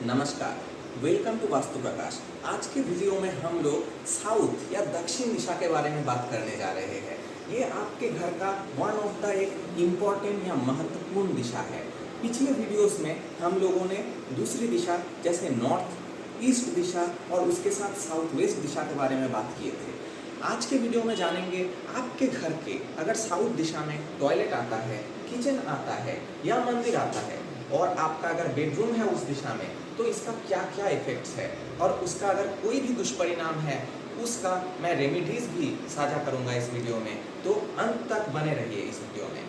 नमस्कार, welcome to vastu प्रकाश। आज के वीडियो में हम लोग साउथ या दक्षिण दिशा के बारे में बात करने जा रहे हैं। ये आपके घर का वन ऑफ द एक इम्पॉर्टेंट या महत्वपूर्ण दिशा है। पिछले वीडियोस में हम लोगों ने दूसरी दिशा जैसे नॉर्थ ईस्ट दिशा और उसके साथ साउथ वेस्ट दिशा के बारे में बात किए थे। आज के वीडियो में जानेंगे आपके घर के अगर साउथ दिशा में टॉयलेट आता है, किचन आता है या मंदिर आता है और आपका अगर बेडरूम है उस दिशा में, तो इसका क्या क्या इफेक्ट्स है और उसका अगर कोई भी दुष्परिणाम है उसका मैं रेमेडीज भी साझा करूंगा इस वीडियो में। तो अंत तक बने रहिए इस वीडियो में।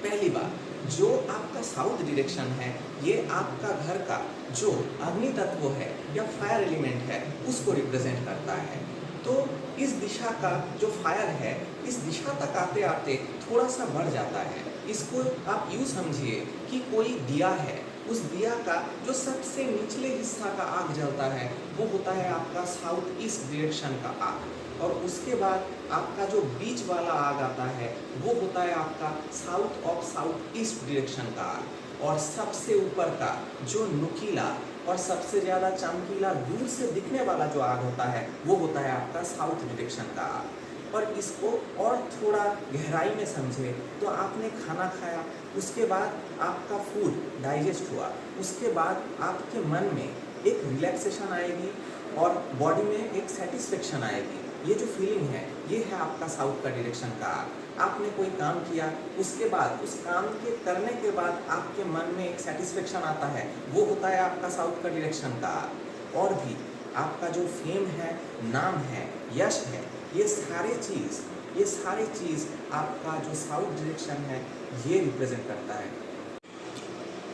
पहली बात, जो आपका साउथ डायरेक्शन है ये आपका घर का जो अग्नि तत्व है या फायर एलिमेंट है उसको रिप्रेजेंट करता है। तो इस दिशा का जो फायर है इस दिशा तक आते आते थोड़ा सा बढ़ जाता है। इसको आप यूँ समझिए कि कोई दिया है, उस दिया का जो सबसे निचले हिस्सा का आग जलता है वो होता है आपका साउथ ईस्ट डायरेक्शन का आग, और उसके बाद आपका जो बीच वाला आग आता है वो होता है आपका साउथ ईस्ट डायरेक्शन का आग, और सबसे ऊपर का जो नुकीला और सबसे ज़्यादा चमकीला दूर से दिखने वाला जो आग होता है वो होता है आपका साउथ डायरेक्शन का आग। और इसको और थोड़ा गहराई में समझे तो आपने खाना खाया, उसके बाद आपका फूड डाइजेस्ट हुआ, उसके बाद आपके मन में एक रिलैक्सेशन आएगी और बॉडी में एक सेटिस्फेक्शन आएगी। ये जो फीलिंग है ये है आपका साउथ का डायरेक्शन का आग। आपने कोई काम किया, उसके बाद उस काम के करने के बाद आपके मन में एक सेटिस्फेक्शन आता है, वो होता है आपका साउथ का डायरेक्शन का आग। और भी आपका जो फेम है, नाम है, यश है, ये सारे चीज़ आपका जो साउथ डायरेक्शन है ये रिप्रेजेंट करता है।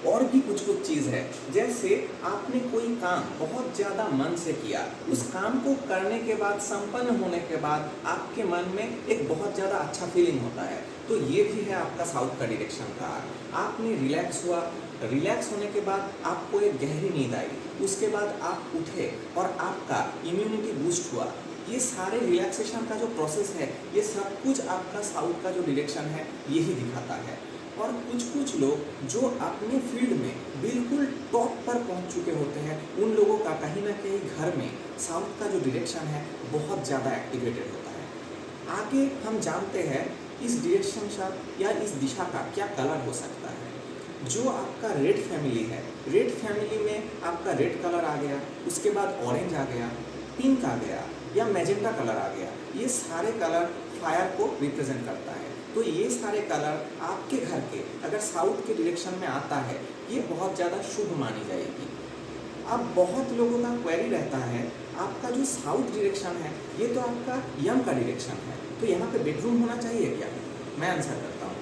और भी कुछ चीज़ है, जैसे आपने कोई काम बहुत ज़्यादा मन से किया, उस काम को करने के बाद, संपन्न होने के बाद आपके मन में एक बहुत ज़्यादा अच्छा फीलिंग होता है, तो ये भी है आपका साउथ का डायरेक्शन का। आपने रिलैक्स हुआ, रिलैक्स होने के बाद आपको एक गहरी नींद आई, उसके बाद आप उठे और आपका इम्यूनिटी बूस्ट हुआ। ये सारे रिलैक्सेशन का जो प्रोसेस है ये सब कुछ आपका साउथ का जो डायरेक्शन है यही दिखाता है। और कुछ लोग जो अपने फील्ड में बिल्कुल टॉप पर पहुंच चुके होते हैं, उन लोगों का कहीं ना कहीं घर में साउथ का जो डायरेक्शन है बहुत ज़्यादा एक्टिवेटेड होता है। आगे हम जानते हैं इस डायरेक्शन का या इस दिशा का क्या कलर हो सकता है। जो आपका रेड फैमिली है, रेड फैमिली में आपका रेड कलर आ गया, उसके बाद ऑरेंज आ गया, पिंक आ गया या मैजेंटा कलर आ गया, ये सारे कलर फायर को रिप्रेजेंट करता है। तो ये सारे कलर आपके घर के अगर साउथ के डायरेक्शन में आता है ये बहुत ज़्यादा शुभ मानी जाएगी। अब बहुत लोगों का क्वेरी रहता है, आपका जो साउथ डायरेक्शन है ये तो आपका यम का डायरेक्शन है, तो यहाँ पे बेडरूम होना चाहिए क्या? मैं आंसर करता हूँ,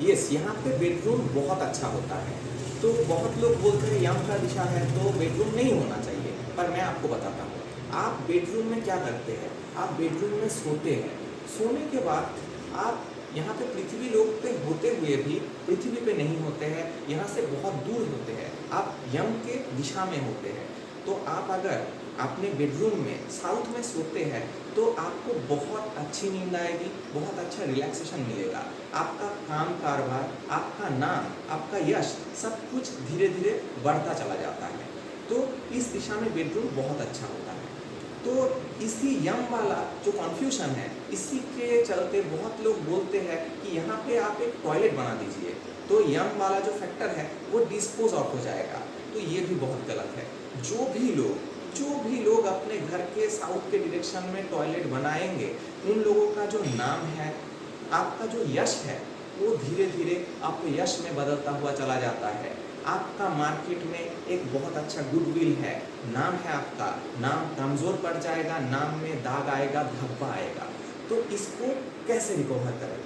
यस, यहाँ पे बेडरूम बहुत अच्छा होता है। तो बहुत लोग बोलते हैं यम का दिशा है तो बेडरूम नहीं होना चाहिए, पर मैं आपको बताता हूँ, आप बेडरूम में क्या करते हैं, आप बेडरूम में सोते हैं, सोने के बाद आप यहाँ पे पृथ्वी लोक पे होते हुए भी पृथ्वी पे नहीं होते हैं, यहाँ से बहुत दूर होते हैं, आप यम के दिशा में होते हैं। तो आप अगर अपने बेडरूम में साउथ में सोते हैं तो आपको बहुत अच्छी नींद आएगी, बहुत अच्छा रिलैक्सेशन मिलेगा, आपका काम कारोबार, आपका नाम, आपका यश सब कुछ धीरे धीरे बढ़ता चला जाता है। तो इस दिशा में बेडरूम बहुत अच्छा होता है। तो इसी यम वाला जो कन्फ्यूजन है, इसी के चलते बहुत लोग बोलते हैं कि यहाँ पे आप एक टॉयलेट बना दीजिए तो यम वाला जो फैक्टर है वो डिस्पोज ऑफ हो जाएगा। तो ये भी बहुत गलत है। जो भी लोग अपने घर के साउथ के डायरेक्शन में टॉयलेट बनाएंगे, उन लोगों का जो नाम है, आपका जो यश है वो धीरे धीरे आपके यश में बदलता हुआ चला जाता है। आपका मार्केट में एक बहुत अच्छा गुडविल है, नाम है, आपका नाम कमज़ोर पड़ जाएगा, नाम में दाग आएगा, धब्बा आएगा। तो इसको कैसे रिकवर करें?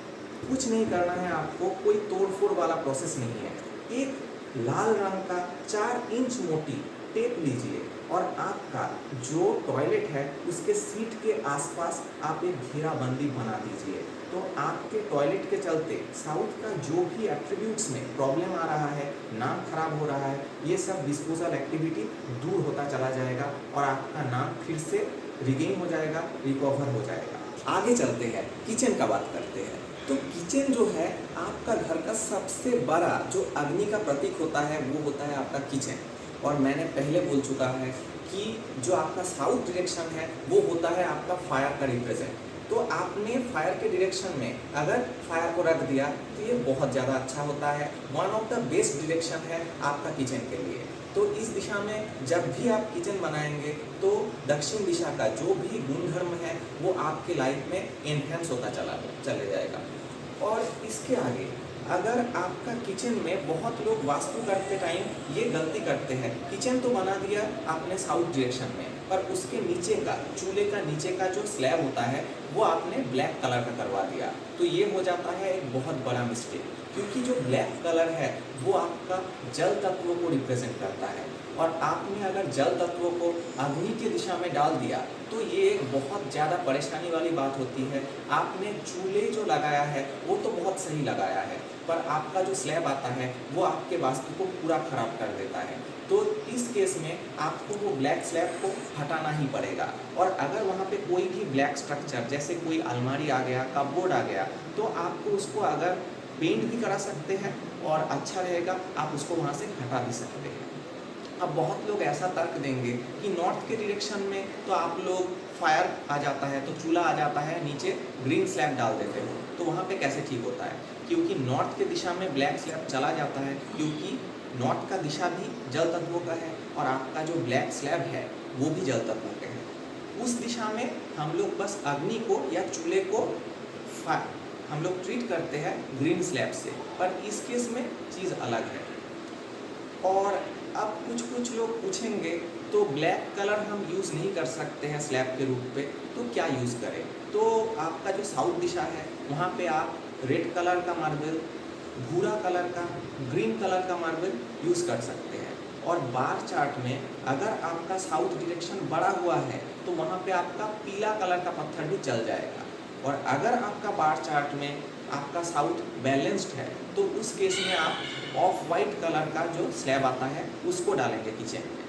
कुछ नहीं करना है आपको, कोई तोड़-फोड़ वाला प्रोसेस नहीं है। एक लाल रंग का 4 इंच मोटी टेप लीजिए और आपका जो टॉयलेट है उसके सीट के आसपास आप एक घेराबंदी बना दीजिए। तो आपके टॉयलेट के चलते साउथ का जो भी एट्रीब्यूट्स में प्रॉब्लम आ रहा है, नाम खराब हो रहा है, ये सब डिस्पोजल एक्टिविटी दूर होता चला जाएगा और आपका नाम फिर से रिगेन हो जाएगा, रिकवर हो जाएगा। आगे चलते हैं, किचन का बात करते हैं। तो किचन जो है आपका घर का सबसे बड़ा जो अग्नि का प्रतीक होता है वो होता है आपका किचन। और मैंने पहले बोल चुका है कि जो आपका साउथ डायरेक्शन है वो होता है आपका फायर का रिप्रेजेंट। तो आपने फायर के डायरेक्शन में अगर फायर को रख दिया तो ये बहुत ज़्यादा अच्छा होता है, one of the best direction है आपका किचन के लिए। तो इस दिशा में जब भी आप किचन बनाएंगे तो दक्षिण दिशा का जो भी गुणधर्म है वो आपके लाइफ में एनहेंस होता चले जाएगा। और इसके आगे अगर आपका किचन में बहुत लोग वास्तु करते टाइम ये गलती करते हैं, किचन तो बना दिया आपने साउथ डायरेक्शन में, पर उसके नीचे का चूल्हे का नीचे का जो स्लैब होता है वो आपने ब्लैक कलर का करवा दिया। तो ये हो जाता है एक बहुत बड़ा मिस्टेक, क्योंकि जो ब्लैक कलर है वो आपका जल तत्वों को रिप्रेजेंट करता है, और आपने अगर जल तत्वों को अग्नि की दिशा में डाल दिया तो ये एक बहुत ज़्यादा परेशानी वाली बात होती है। आपने चूल्हे जो लगाया है वो तो बहुत सही लगाया है, पर आपका जो स्लैब आता है वो आपके वास्तु को पूरा खराब कर देता है। तो इस केस में आपको वो ब्लैक स्लैब को हटाना ही पड़ेगा। और अगर वहाँ पे कोई भी ब्लैक स्ट्रक्चर जैसे कोई अलमारी आ गया, कपबोर्ड आ गया, तो आपको उसको अगर पेंट भी करा सकते हैं और अच्छा रहेगा, आप उसको वहाँ से हटा भी सकते हैं। अब बहुत लोग ऐसा तर्क देंगे कि नॉर्थ के डायरेक्शन में तो आप लोग फायर आ जाता है, तो चूल्हा आ जाता है, नीचे ग्रीन स्लैब डाल देते हो, तो वहाँ पे कैसे ठीक होता है? क्योंकि नॉर्थ के दिशा में ब्लैक स्लैब चला जाता है, क्योंकि नॉर्थ का दिशा भी जल तत्वों का है और आपका जो ब्लैक स्लैब है वो भी जल तत्वों के हैं। उस दिशा में हम लोग बस अग्नि को या चूल्हे को हम लोग ट्रीट करते हैं ग्रीन स्लैब से, पर इस केस में चीज़ अलग है। और अब कुछ लोग पूछेंगे तो ब्लैक कलर हम यूज़ नहीं कर सकते हैं स्लैब के रूप पे, तो क्या यूज़ करें? तो आपका जो साउथ दिशा है वहाँ पे आप रेड कलर का मार्बल, भूरा कलर का, ग्रीन कलर का मार्बल यूज़ कर सकते हैं। और बार चार्ट में अगर आपका साउथ डायरेक्शन बड़ा हुआ है तो वहाँ पे आपका पीला कलर का पत्थर भी चल जाएगा। और अगर आपका बार चार्ट में आपका साउथ बैलेंस्ड है तो उस केस में आप ऑफ वाइट कलर का जो स्लैब आता है उसको डालेंगे किचन में।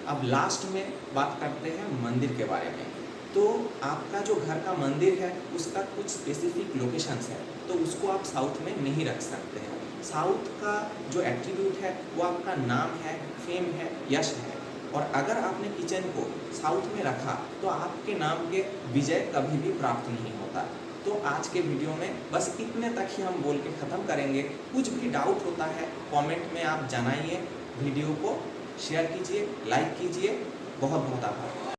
अब लास्ट में बात करते हैं मंदिर के बारे में। तो आपका जो घर का मंदिर है उसका कुछ स्पेसिफिक लोकेशंस है, तो उसको आप साउथ में नहीं रख सकते हैं। साउथ का जो एट्रीब्यूट है वो आपका नाम है, फेम है, यश है। और अगर आपने किचन को साउथ में रखा तो आपके नाम के विजय कभी भी प्राप्त नहीं होता। तो आज के वीडियो में बस इतने तक ही हम बोल के ख़त्म करेंगे। कुछ भी डाउट होता है कमेंट में आप जनाइए, वीडियो को शेयर कीजिए, लाइक कीजिए। बहुत बहुत आभार।